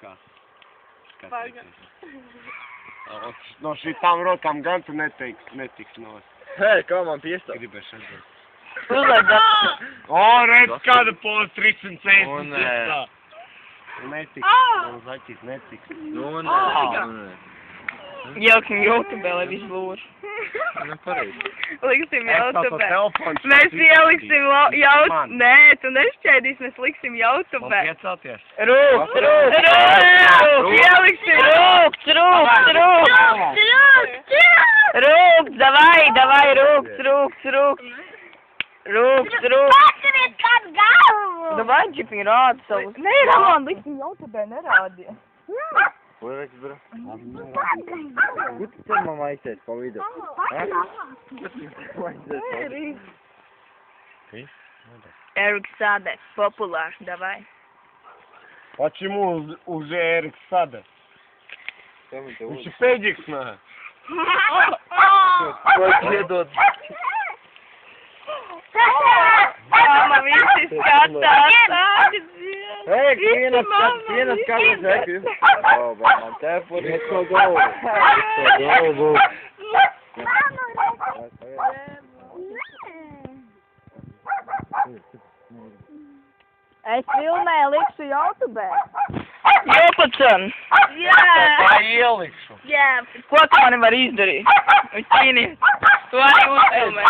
kā? Pagaid. No šitām rokām gan tu netiks nos. Hei, kā man piestāt? Gribēšu redzēt. Uzliek O, redz kāda pola 300 O, nē. cents. Netiks, man zaķis netiks. Nu, nē. Ieliksim YouTube, lai viss lūr. Nu, pareizi. Liksim YouTube. telefons. Mēs ieliksim YouTube. Nē, tu nešķēdīs, mēs liksim YouTube. Man piecāties. Rūks, rūks, rūks. Ieliksim rūks, rūks, rūks. Rūks, davai, rūks, rūks, rūks. Rūks, rūks. Pasuriet kādu galvu! Davai, ģipiņ, rādi savus. Nē, Ramon, liksim YouTube, nerādi. Lūreks, bro. Gut, tad man aiziet pa vidu. Eriks Sade, populārs, davai. Почему уже Эрик Саде? Он же Федикс, на. Ko iedod? Mama, visi skatās. Hei, vienas katrs hekļu. O, man tēpur, es to galvu. Es to galvu. Es filmēju, likšu YouTube. Jopacan. Tā ielikšu. Jā. Ko tu mani var izdarīt? Cīnīt. Tu arī uzfilmē.